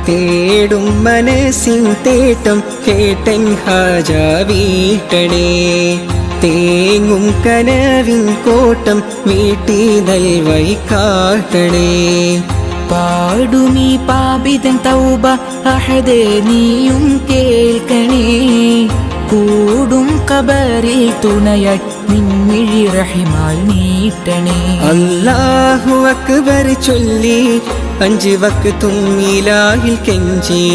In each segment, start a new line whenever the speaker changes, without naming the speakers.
തേടും മനസ്സിൻ തേട്ടം കേട്ടൻ ഹാജ വീട്ടണേ. തേങ്ങും കനവിൻ കോട്ടം വീട്ടി നൽവൈ കാട്ടണേ.
പാടുമീ പാപിതൻ തൗബ അഹദേ നീയും കേൾക്കണേ. കൂടും ഖബറിൽ തുണയായി നിൻമിഴി റഹിമാൽ നീട്ടണേ.
അല്ലാഹു അക്ബർ ചൊല്ലി 5 വക്തും ഇലാഹിൽ കെഞ്ചി.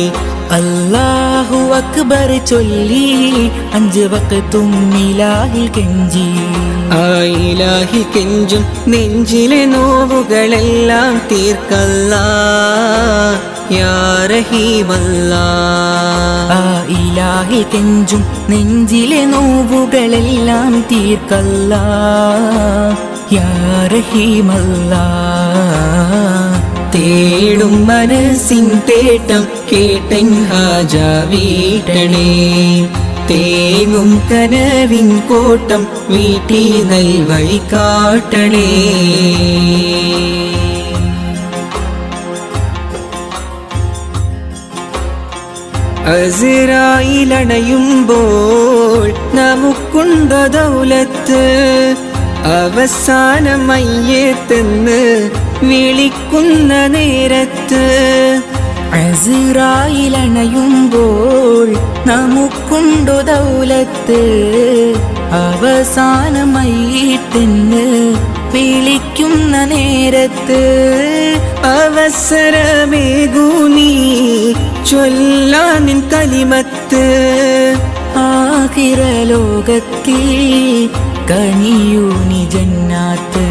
അല്ലാഹു അക്ബർ ചൊല്ലി 5 വക്തും ഇലാഹിൽ കെഞ്ചി.
ആ ഇലാഹിൽ കെഞ്ചും നെഞ്ചിലെ നോവുകളെല്ലാം തീർക്കല്ലാ യാ റഹീമല്ലാ.
ആ ഇലാഹിൽ കെഞ്ചും നെഞ്ചിലെ നോവുകളെല്ലാം തീർക്കല്ലാ യാ റഹീമല്ലാ.
തേടും മനസ്സിൻ തേട്ടം കേട്ടൻ ഹാജ വീട്ടണേ. തേങ്ങും കനവിൻ കോട്ടം വീട്ടി നൽവൈ കാട്ടണേ. അസ്റായീലണയുമ്പോൾ നമുക്കുണ്ടോ ദൗലത്ത്. അവസാനം മയ്യത്തെന്ന് വിളിക്കുന്ന നേരത്ത്.
അസ്റായീലണയുമ്പോൾ നമുക്കുണ്ടോ ദൗലത്ത്. അവസാനമായിട്ടെന്ന് വിളിക്കുന്ന നേരത്ത്.
അവസരമേകൂ നീ ചൊല്ലാനിൻ കലിമത്ത്.
ആഖിറ ലോകത്തിൽ കനിയൂ നീ ജന്നാത്ത്.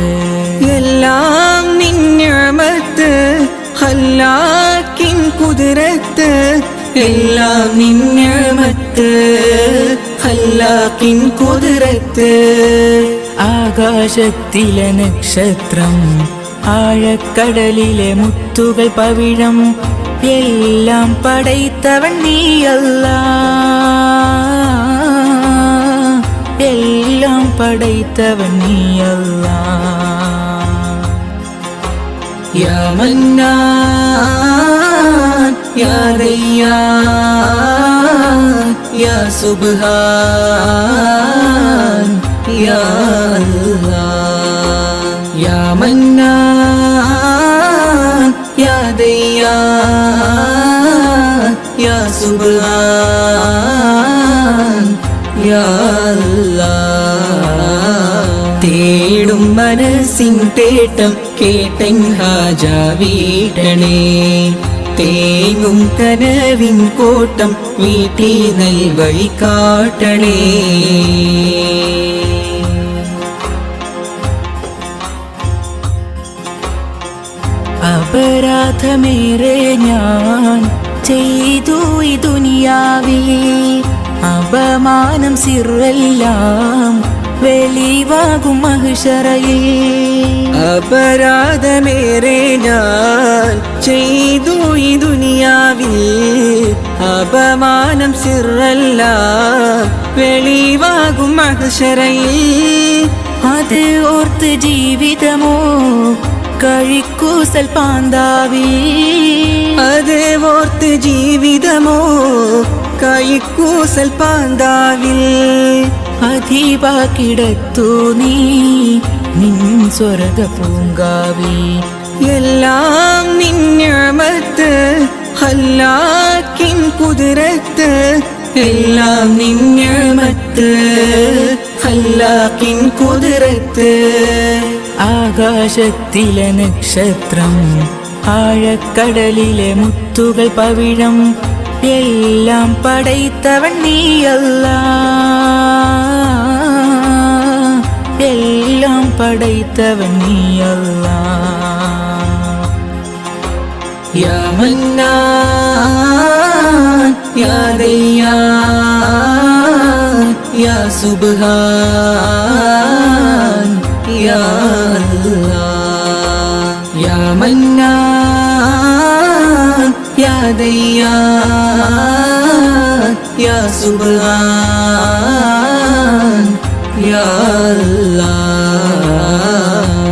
എല്ലാം നിൻ നിഅമത്ത് ഖല്ലാക്കിൻ കുദ്റത്ത്. എല്ലാം നിൻ നിഅമത്ത് ഖല്ലാക്കിൻ കുദ്റത്ത്.
ആകാശത്തിലെ നക്ഷത്രം ആഴക്കടലിലെ മുത്തുകൾ പവിഴം എല്ലാം പടൈത്തവൻ നീയല്ലാ. എല്ലാം പടൈത്തവൻ നീയല്ലാ.
യാ മന്നാൻ യാ ദയ്യാൻ യാ സുബ്ഹാൻ യാ അല്ലാഹ്. യാ മന്നാൻ യാ ദയ്യാൻ യാ സുബ്ഹാൻ യാ അല്ലാഹ്. തേടും മനസ്സിൻ തേട്ടം കേട്ടൻ ഹാജ വീട്ടണേ. തേങ്ങും കനവിൻ കോട്ടം വീട്ടി നൽവൈ കാട്ടണേ.
അപരാധമേറെ ഞാൻ ചെയ്തു ഈ ദുനിയാവിൽ. അപമാനം സിറെല്ലാം വെളിവാകും മഹ്ശറയിൽ.
അപരാധമേറെ ഞാൻ ചെയ്തു ഈ ദുനിയാവിൽ. അപമാനം സിറെല്ലാം വെളിവാകും മഹ്ശറയിൽ.
അത് ഓർത്ത് ജീവിതമോ കഴിക്കൂസൽ പാന്താവി.
അത് ഓർത്ത് ജീവിതമോ കൈക്കൂസൽ പാന്താവിൽ.
അധീപാക്കിടത്തു നീ നിൻ സ്വർഗ പൂങ്കാവി.
എല്ലാം നിൻ നിഅമത്ത് ഖല്ലാക്കിൻ കുദ്റത്ത്. എല്ലാം നിൻ നിഅമത്ത് ഖല്ലാക്കിൻ കുദ്റത്ത്.
ആകാശത്തിലെ നക്ഷത്രം ആഴക്കടലിലെ മുത്തുകൾ പവിഴം എല്ലാം പടൈത്തവൻ നീയല്ലാ. എല്ലാം പടൈത്തവൻ നീയല്ലാ.
യാ മന്നാൻ യാ ദയ്യാൻ യാ സുബ്ഹാൻ യാ അല്ലാഹ്. യാ മന്നാൻ യാ ദയ്യാൻ യാ സുബ്ഹാൻ യാ അല്ലാഹ്.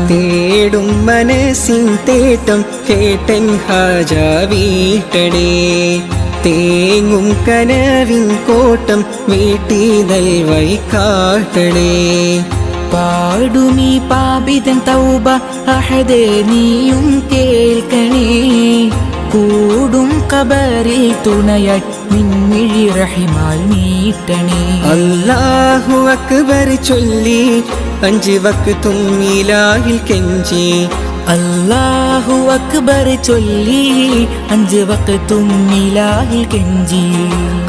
തേടും മനസ്സിൻ തേട്ടം കേട്ടൻ ഹാജ വീട്ടണേ തേങ്ങും കനവിൻ കോട്ടം വീട്ടിതൽ വൈകാട്ടണേ
പാടുമീ പാപിതൻ തൗബ അഹദേ നീയും കേൾക്കണേ കൂടും കബറിൽ തുണയായി നിൻമിഴി റഹിമാൽ നീട്ടണേ
അല്ലാഹു അക്ബർ ചൊല്ലി 5 വക്തും ഇലാഹിൽ കെഞ്ചി
അല്ലാഹു അക്ബർ ചൊല്ലി 5 വക്തും ഇലാഹിൽ കെഞ്ചി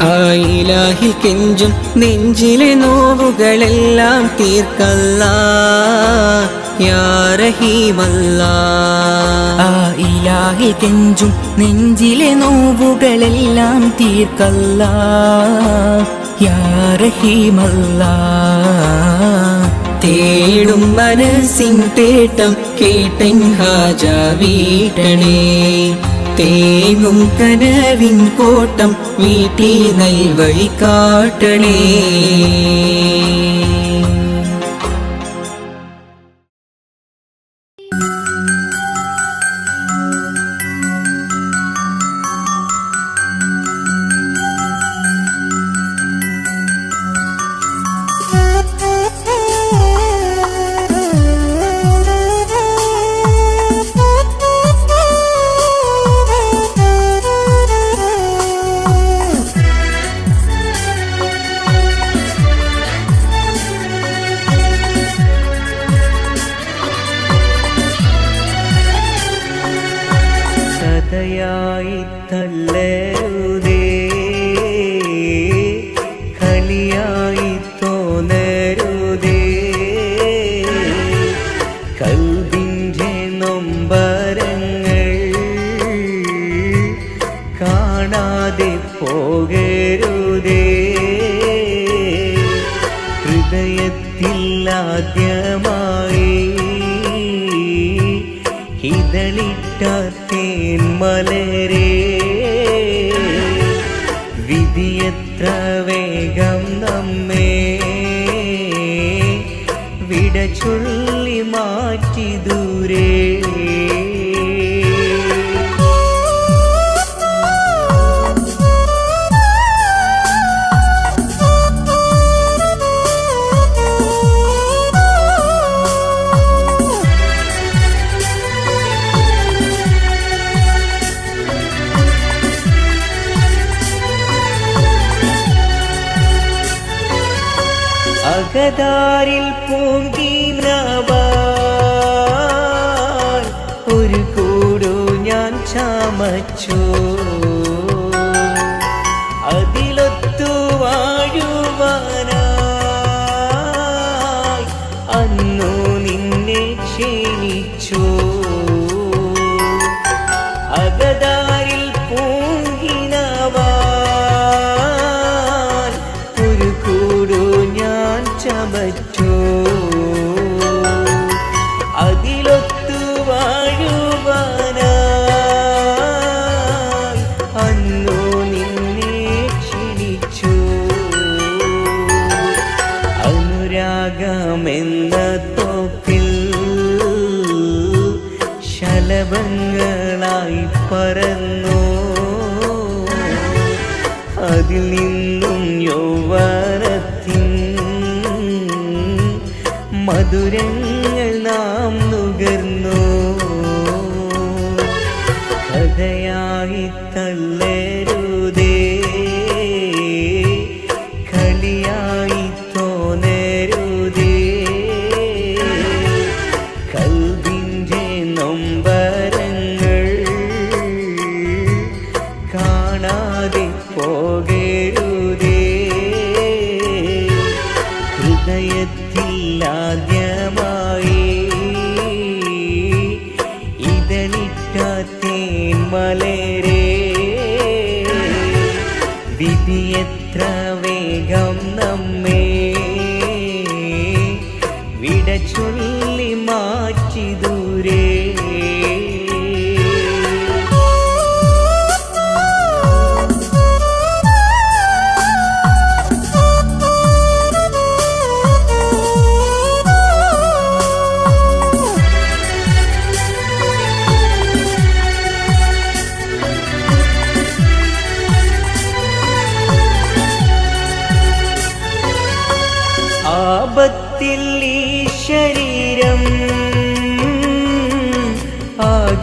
ആ ഇലാഹിൽ കെഞ്ചും നെഞ്ചിലെ നോവുകളെല്ലാം തീർക്കല്ലാ യാ റഹീമല്ലാ
ആ ഇലാഹിൽ കെഞ്ചും നെഞ്ചിലെ നോവുകളെല്ലാം തീർക്കല്ലാ യാ റഹീമല്ലാ
തേടും മനസ്സിൻ തേട്ടം കേട്ടൻ ഹാജ വീട്ടണേ തേങ്ങും കനവിൻ കോട്ടം വീട്ടി നൽവഴി കാട്ടണേ
കഥയായി തള്ളരുതേ കളിയായി തോന്നരുതേ കൽബിൻ്റെ നൊമ്പരങ്ങൾ കാണാതെ പോകരുതേ ഹൃദയത്തിൽ ആദ്യമായി ഇതളിട്ട തേന്മലരേ വിധിയെത്ര വേഗം നമ്മെ വിട ചൊല്ലി മാറ്റി ദൂരേ അകതാരിൽ പൂങ്കിനവാൻ ഒരു കൂടു ഞാൻ ചമച്ചു അതിലൊത്തു വാഴുവാനായി അന്നു നിന്നെ ക്ഷണിച്ചു അകതാരിൽ പൂങ്കിനവാൻ ഒരു കൂടു ഞാൻ ചമച്ചു അതിലൊത്തു വാഴുവാനായി അന്നു നിന്നെ ക്ഷണിച്ചു അനുരാഗമെന്ന തോപ്പിൽ ശലഭങ്ങളായി പറന്നു അതിൽ നിന്നും യൗവനത്തിൻ മധുരങ്ങൾ നാം നുകർന്നു കഥയായി തള്ളരുതേ കളിയായി തോന്നരുതേ കൽബിൻ്റെ നൊമ്പരങ്ങൾ കാണാതെ പോകരുതേ ഹൃദയത്തിൽ ആദ്യമായി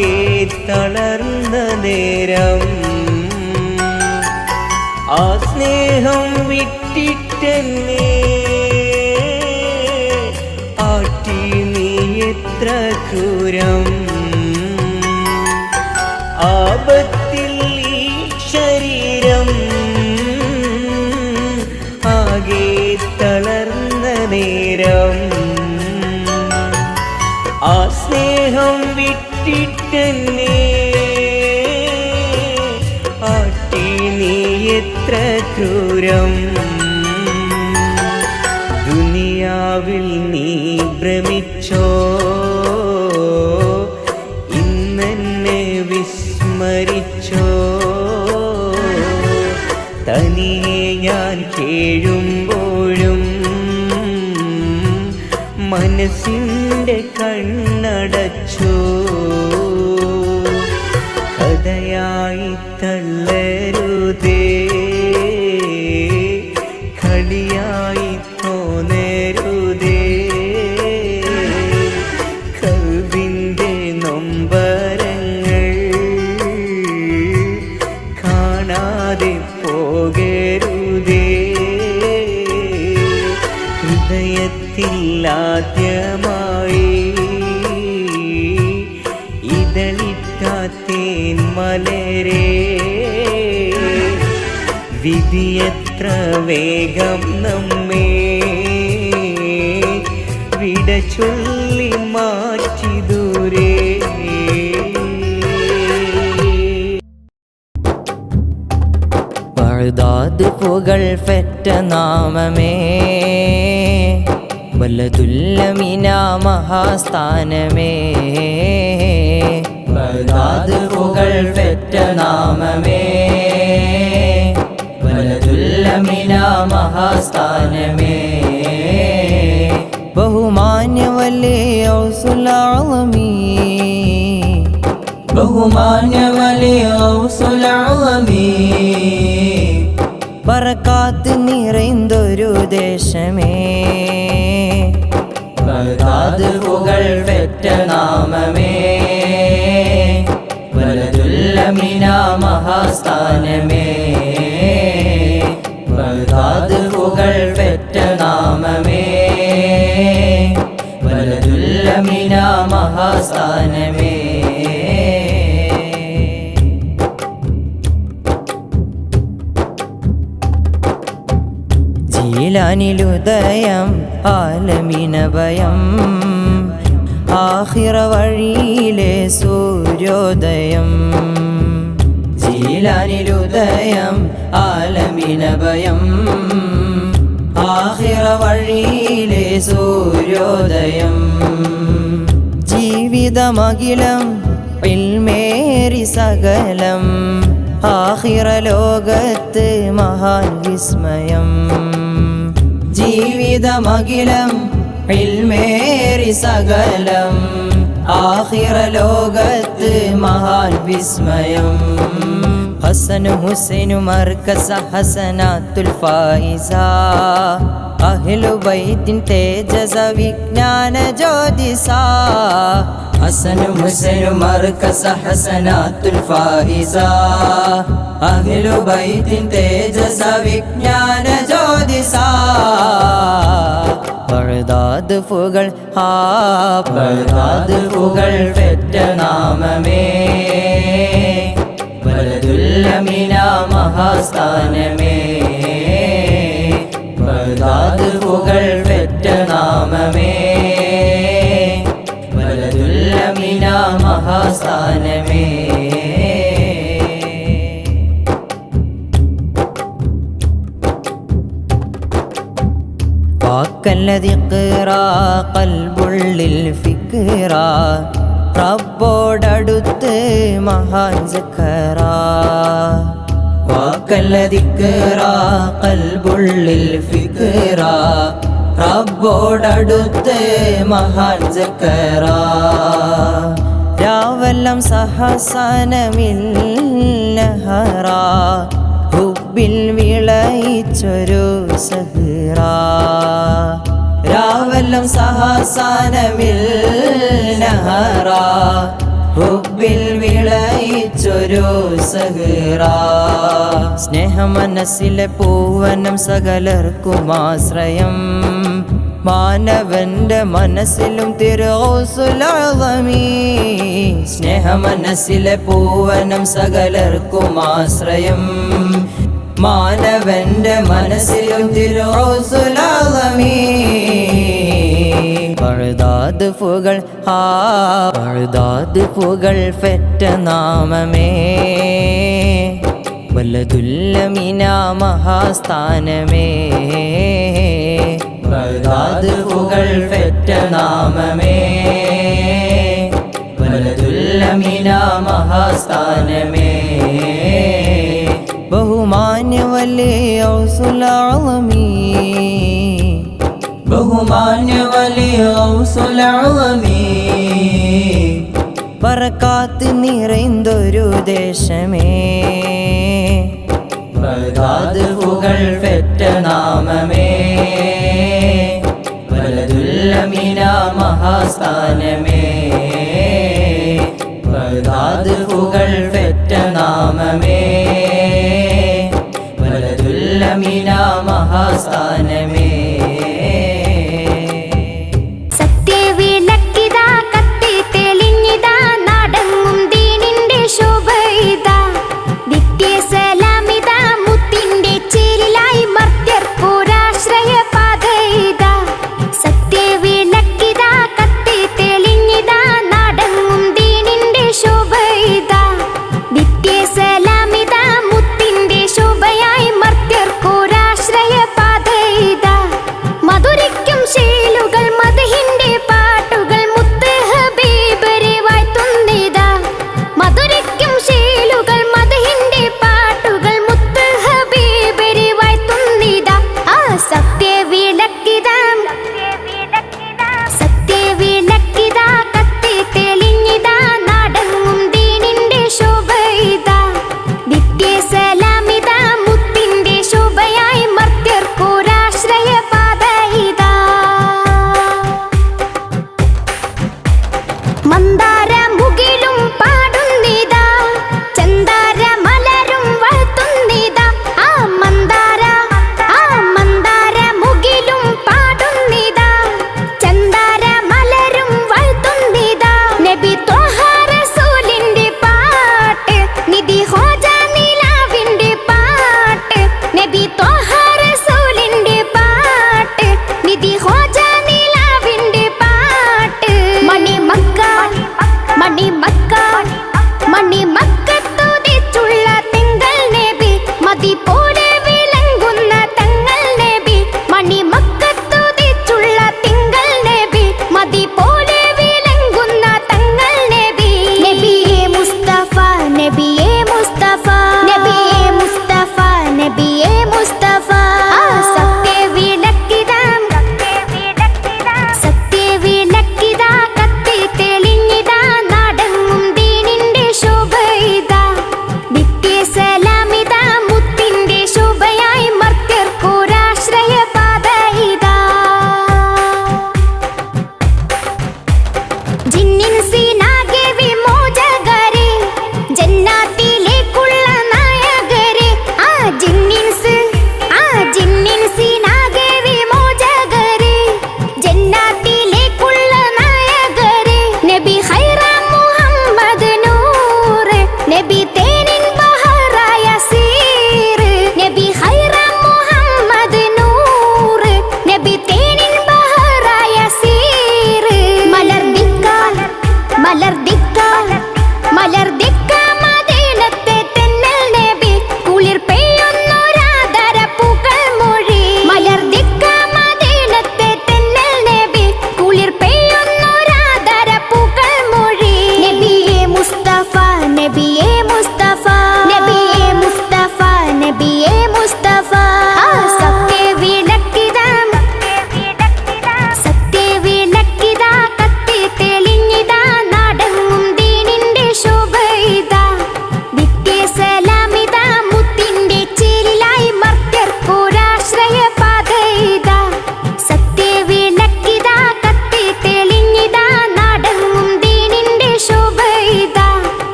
ആകെ തളർന്ന നേരം ആ സ്നേഹം വിട്ടിട്ടെന്നെ ആട്ടി നീ എത്ര ക്രൂരം ആപത്തിൽ ഈ ശരീരം ആകെ തളർന്ന നേരം ആ സ്നേഹം വിട്ടിട്ടെന്നെ ആട്ടി നീ എത്ര ക്രൂരം ദുനിയാവിൽ നീ ഭ്രമിച്ചോ ഇന്നെന്നെ വിസ്മരിച്ചോ തനിയെ ഞാൻ കേഴുമ്പോഴും മനസ്സിൻ്റെ കണ്ണടച്ചു കഥയായി തള്ളരുതേ കളിയായി തോന്നരുതേ കൽവിൻ്റെ നൊമ്പരങ്ങൾ കാണാതെ പോകരുതേ ഹൃദയത്തിൽ ആദ്യമായി ഇതളിട്ടാത്തേൻ മലരേ വിധിയെത്ര വേഗം നമ്മെ വിട ചൊല്ലി മാറ്റി ദൂരേ
Baghdad പുകൾ feta നാമമേ വലതുല്ലമിന മഹാസ്ഥാനമേ Baghdad പുകൾ feta നാമമേ വലതുല്ലമിന മഹാസ്ഥാനമേ ബഹുമാന്യവല്ലേ ഔസുലാളമീ ബഹുമാന്യവലേ ഔസുലാളമീ Barakath നിറൈന്തൊരു ദേശമേ Baghdad പുകൾ feta നാമമേ വലതുല്ലമിന മഹാസ്ഥാനമേ Baghdad പുകൾ feta നാമമേ വലതുല്ലമിന മഹാസ്ഥാനമേ ജീലാനിലുദയം ആലമിനഭയം ആഖിറ വഴിയിലെ സൂര്യോദയം ജീലാനിലുദയം ആലമിനഭയം ആഖിറ വഴിയിലെ സൂര്യോദയം ജീവിതമഖിലം ഇൽമേറി സകലം ആഖിറ ലോകത്ത് മഹാൻ വിസ്മയം ജീവിതമഖിലം ഇൽമേറി സകലം ആഖിറ ലോകത്ത് മഹാൻ വിസ്മയം ഹസനു ഹുസൈനു മർകസ ഹസനാത്തുൽ ഫായിസ അഹ്ലു ബൈത്തിൻ തേജസ വിജ്ഞാന ജ്യോതിസ ഹസനു ഹുസൈനു മർകസ ഹസനാത്തുൽ ഫായിസ അഹ്ലു ബൈത്തിൻ തേജസ വിജ്ഞാന ജ്യോതിസ ബഗ്ദാദ് പുകൾ ബഗ്ദാദ് പുകൾ ഫെറ്റ നാമമേ വലതുല്ലമിന മഹാസ്ഥാനമേ ബഗ്ദാദ് പുകൾ ഫെറ്റ നാമമേ വലതുല്ലമിന മഹാസ്ഥാനമേ വാക്കല്ലതി ഖിറാ ഖൽബുള്ളിൽ ഫിക്റ റബ്ബോടടുത്ത് മഹാൻ സഖറ വാക്കല്ലതി ഖിറാ ഖൽബുള്ളിൽ ഫിക്റ റബ്ബോടടുത്ത് മഹാൻ സഖറ രാവെല്ലാം സഹസനമില്ലഹറ ഹുബിൽ വിളയിച്ചൊരു സഹറ രാവെല്ലാം സഹസനമില്ലഹറ ഹുബിൽ വിളയിച്ചൊരു സഹറ. സ്നേഹമനസ്സിലെ പൂവനം സകലർക്കും ആശ്രയം. മാനവന്റെ മനസ്സിലും തിരുസുലമീ. സ്നേഹമനസ്സിലെ പൂവനം സകലർക്കും ആശ്രയം. മാനവന്റെ മനസ്സിലും തിരുസുലമീ. പഴുതാത് പുകൾ പഴുതാത് പുകൾ ഫെറ്റ നാമമേ. വലതുല്ലമിന മഹാസ്ഥാനമേ. പഴുതാത് പുകൾ ഫെറ്റ നാമമേ. വലതുല്ലമിന മഹാസ്ഥാനമേ. ബഹുമാന്യ വലിയ ഔസുലമീ. ബഹുമാന്യ വലിയ ഔസുലമീ. Barakath നിറൈന്തൊരു ദേശമേ. Baghdad പുകൾ feta നാമമേ. വലതുല്ലമിന മഹാസ്ഥാനമേ. Baghdad പുകൾ feta നാമമേ. വലതുല്ലമിന മഹാസ്ഥാനമേ.
സത്യവിളക്കിതാ കത്തി തെളിഞ്ഞിതാ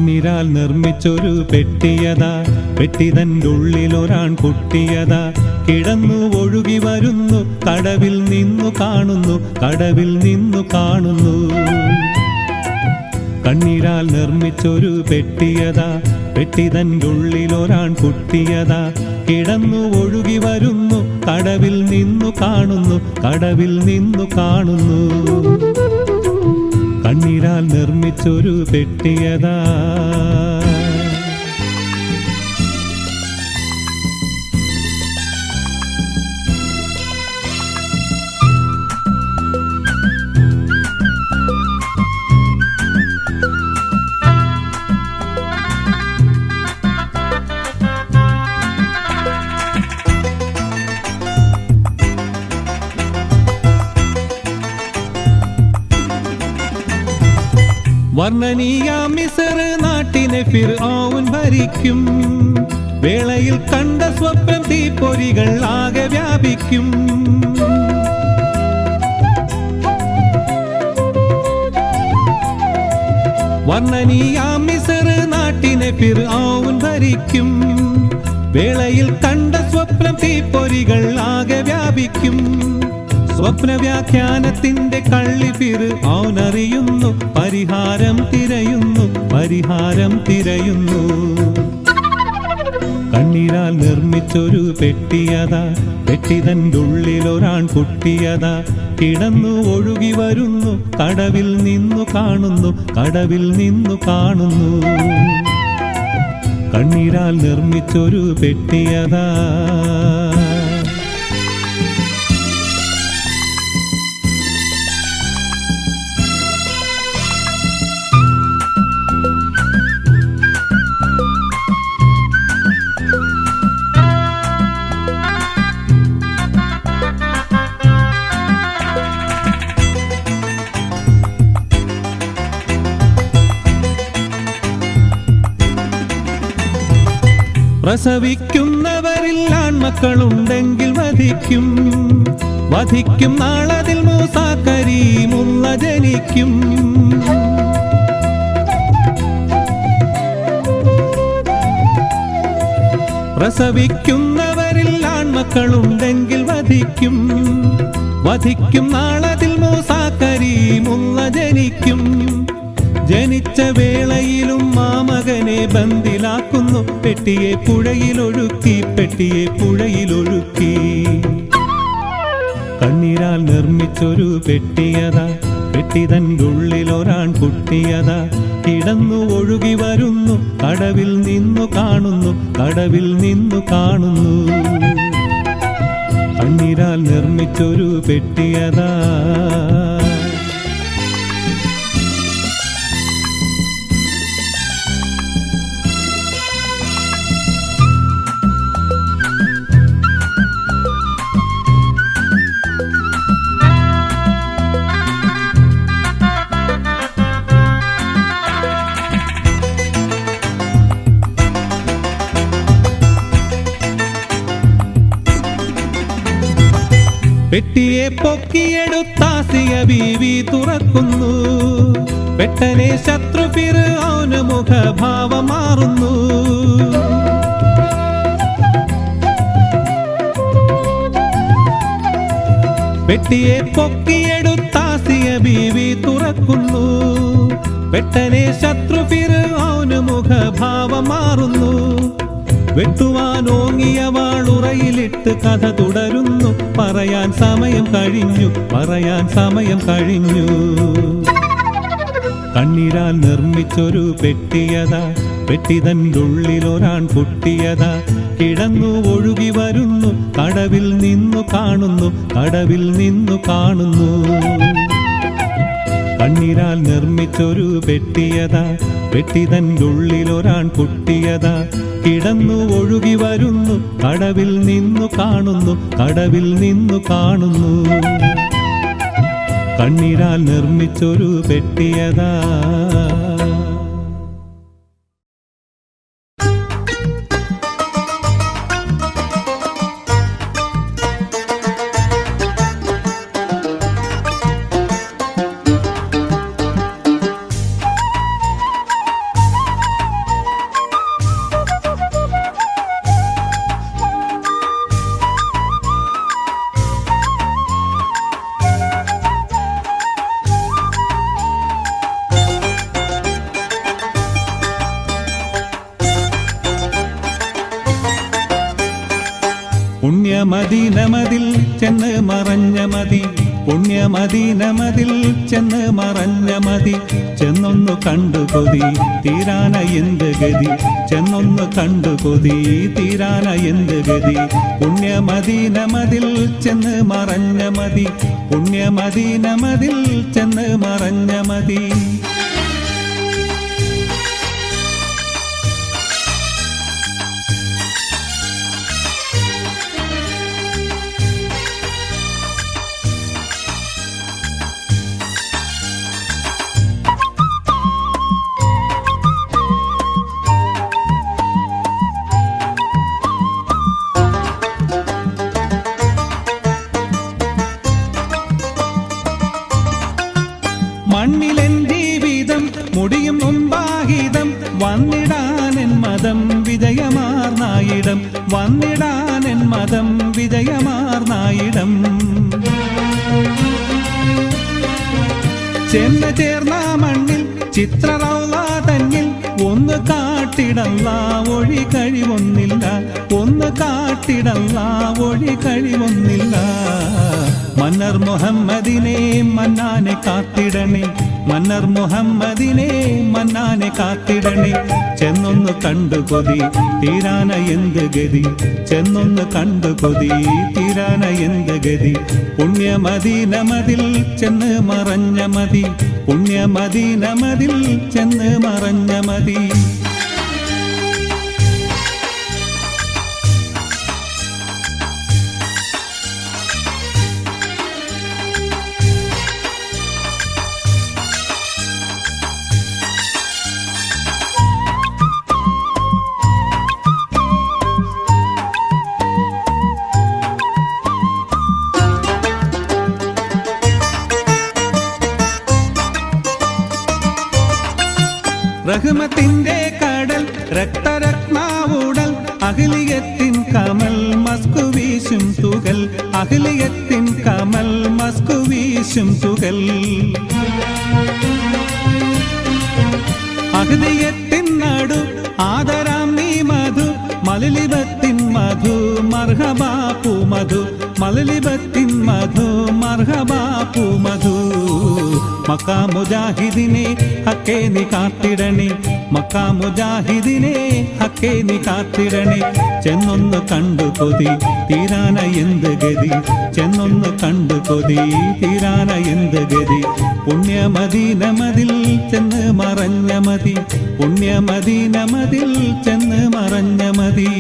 കണ്ണീരാൽ നിർമ്മിച്ചൊരു പെട്ടിയതാ, പെട്ടിതൻ്റെ ഉള്ളിലൊരാൺ കുട്ടിയതാ, കിടന്നു ഒഴുകി വരുന്നു, കടവിൽ നിന്നു കാണുന്നു, കടവിൽ നിന്നു കാണുന്നു. കണ്ണീരാൽ നിർമ്മിച്ചൊരു പെട്ടിയതാ, പെട്ടിതൻ്റെ ഉള്ളിലൊരാൺ കുട്ടിയതാ, കിടന്നു ഒഴുകി വരുന്നു, കടവിൽ നിന്നു കാണുന്നു, കടവിൽ നിന്നു കാണുന്നു. കണ്ണീരാൽ നിർമ്മിച്ചൊരു പെട്ടിയതാ. വർണ്ണനീയ മിസ്ർ നാട്ടിനെ ഫിർഔൻ ഭരിക്കും, വേളയിൽ കണ്ട സ്വപ്നം തീപ്പൊരികൾ ആകെ വ്യാപിക്കും. വർണ്ണനീയ മിസ്ർ നാട്ടിനെ ഫിർഔൻ ഭരിക്കും, വേളയിൽ കണ്ട സ്വപ്നം തീപ്പൊരികൾ ആകെ വ്യാപിക്കും. സ്വപ്നവ്യാഖ്യാനത്തിന്റെ കള്ളി ഫിർഔൻ അറിയുന്നു, പരിഹാരം തിരയുന്നു, പരിഹാരം തിരയുന്നു. കണ്ണീരാൽ നിർമ്മിച്ചൊരു പെട്ടിയതാ, പെട്ടിതൻ്റെ ഉള്ളിലൊരാൺ കുട്ടിയതാ, കിടന്നു ഒഴുകി വരുന്നു, കടവിൽ നിന്നു കാണുന്നു, കടവിൽ നിന്നു കാണുന്നു. കണ്ണീരാൽ നിർമ്മിച്ചൊരു പെട്ടിയതാ. പ്രസവിക്കുന്നവരിൽ ആൺമക്കളുണ്ടെങ്കിൽ വധിക്കും, വധിക്കും നാളതിൽ മൂസാ കരീമുള്ള ജനിക്കും. പ്രസവിക്കുന്നവരിൽ ആൺമക്കളുണ്ടെങ്കിൽ വധിക്കും, വധിക്കും നാളതിൽ മൂസാ കരീമുള്ള ജനിക്കും. ജനിച്ച വേളയിലും ആ മകനെ ബന്ദിലാക്കുന്നു, പെട്ടിയെ പുഴയിലൊഴുക്കി, പെട്ടിയെ പുഴയിലൊഴുക്കി. കണ്ണീരാൽ നിർമ്മിച്ചൊരു പെട്ടിയതാ, പെട്ടിതൻ്റെ ഉള്ളിലൊരാൺ കുട്ടിയതാ, കിടന്നു ഒഴുകി വരുന്നു, കടവിൽ നിന്നു കാണുന്നു, കടവിൽ നിന്നു കാണുന്നു. കണ്ണീരാൽ നിർമ്മിച്ചൊരു പെട്ടിയതാ. പെട്ടിയെ പൊക്കിയെടുത്താസിയ ബീവി തുറക്കുന്നു, പെട്ടനെ ശത്രു ഫിർഔന് മുഖഭാവം മാറുന്നു. പെട്ടിയെ പൊക്കിയെടുത്താസിയ ബീവി തുറക്കുന്നു, പെട്ടനെ ശത്രു ഫിർഔന് മുഖഭാവം മാറുന്നു. വെട്ടുവാനോങ്ങിയ വാളുറയിലിട്ട് കഥ തുടരുന്നു, പറയാൻ സമയം കഴിഞ്ഞു, പറയാൻ സമയം കഴിഞ്ഞു. കണ്ണീരാൽ നിർമ്മിച്ചൊരു പെട്ടിയതാ, പെട്ടിതൻ്റെ ഉള്ളിലൊരാൺ കുട്ടിയതാ, കിടന്നു ഒഴുകി വരുന്നു, കടവിൽ നിന്നു കാണുന്നു, കടവിൽ നിന്നു കാണുന്നു. കണ്ണീരാൽ നിർമ്മിച്ചൊരു പെട്ടിയതാ, പെട്ടിതൻ്റെ ഉള്ളിലൊരാൺ കുട്ടിയതാ, കിടന്നു ഒഴുകി വരുന്നു, കടവിൽ നിന്നു കാണുന്നു, കടവിൽ നിന്നു കാണുന്നു. കണ്ണീരാൽ നിർമ്മിച്ചൊരു പെട്ടിയതാ. പുണ്യമദീനമതിൽ ചെന്ന് മറഞ്ഞ മതി, പുണ്യമദീനമതിൽ ചെന്ന് മറഞ്ഞ മതി. ചെന്നൊന്നു കണ്ടു കൊതി തീരാന എന്ത് ഗതി, ചെന്നൊന്നു കണ്ടു കൊതി തീരാന എന്ത് ഗതി. പുണ്യമദീനമതിൽ ചെന്ന് മറഞ്ഞ മതി, പുണ്യമദീനമതിൽ ചെന്ന് മറഞ്ഞ മതി. മണ്ണിലെൻ ജീവിതം മുടിയും മുമ്പാഹിതം, വന്നിടാനെൻ മതം വിജയമാർന്നായിടം, വന്നിടാനെൻ മതം വിജയമാർന്നായിടം. ചെന്ന് ചേർന്ന മണ്ണിൽ ചിത്രറൗള തന്നിൽ ഒന്ന് കാട്ടിടല്ല ഒഴി കഴിവൊന്നില്ല, ഒന്ന് കാട്ടിടല്ല ഒഴി കഴിവൊന്നില്ല. മന്നർ മുഹമ്മദിനെ മന്നാനെ കാത്തിടണേ, മന്നർ മുഹമ്മദിനെ മന്നാനെ കാത്തിടണേ. ചെന്നൊന്ന് കണ്ടു കൊതി തീരാന എന്ത് ഗതി, ചെന്നൊന്ന് കണ്ടു കൊതി തീരാന എന്ത് ഗതി. പുണ്യമദീനമതിൽ ചെന്ന് മറഞ്ഞ മതി, പുണ്യമദീനമതിൽ ചെന്ന് മറഞ്ഞ മതി. റഹ്മത്തിന്റെ കടൽ രക്തരത്നാവുടൽ, അഖിലിയത്തിൻ കമൽ മസ്കു വീശും തുകൽ, അഖിലിയത്തിൻ കമൽ മസ്കു വീശും തുകൽ. അഹ്ദിയത്തിൻ നടു ആദരാം നീ മധു, മലലിബത്തിൻ മധു മർഹബാപ്പു മധു, മലലിബത്തിൻ മധു മർഹബാപ്പു മധു. മക്ക മുജാഹിദിനെ ഹക്കേ നീ കാത്തിടണേ, മക്ക മുജാഹിദിനെ ഹക്കേ നീ കാത്തിടണേ. ചെന്നൊന്ന് കണ്ടു കൊതി തീരാന എന്ത് ഗതി, ചെന്നൊന്ന് കണ്ടു കൊതി തീരാന എന്ത് ഗതി. പുണ്യമദീനമതിൽ ചെന്ന് മറഞ്ഞ മതി, പുണ്യമദീനമതിൽ ചെന്ന് മറഞ്ഞ മതി.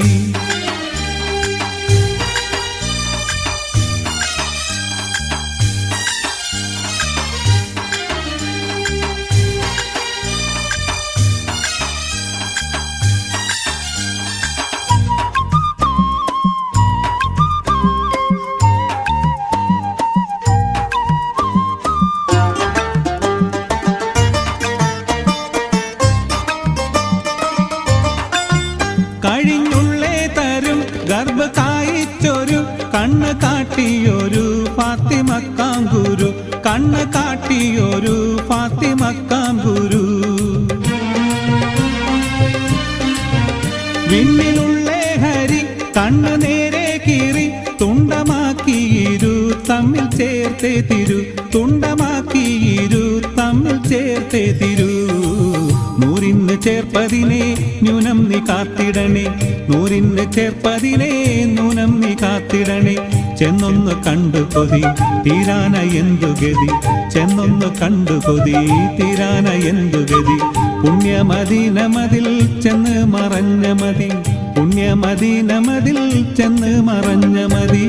കഴിഞ്ഞുള്ളേ തരും ഗർഭ കായിച്ചൊരു കണ്ണ് കാട്ടിയൊരു ഫാത്തിമക്കാം ഗുരു, കണ്ണ് കാട്ടിയൊരു ഫാത്തിമക്കാം ഗുരു. വിണ്ണിലുള്ളേ ഹരി കണ്ണ് നേരെ കീറി തുണ്ടമാക്കിയിരു തമ്മിൽ ചേർത്തേ തിരു, തുണ്ടമാക്കിയിരു തമ്മിൽ ചേർത്തേ തിരു. നൂറിന് ചേർപ്പതിനെ ന്യൂനം നീ കാത്തിടണേ, നൂറിന് ചേർപ്പതിനെ ന്യൂനം നീ കാത്തിടണേ. ചെന്നൊന്ന് കണ്ടു കൊതി തീരാന എന്തു ഗതി, ചെന്നൊന്ന് കണ്ടു കൊതി തീരാന എന്തു ഗതി. പുണ്യമദീനമതിൽ ചെന്ന് മറഞ്ഞ മതി, പുണ്യമദീനമതിൽ ചെന്ന് മറഞ്ഞ മതി.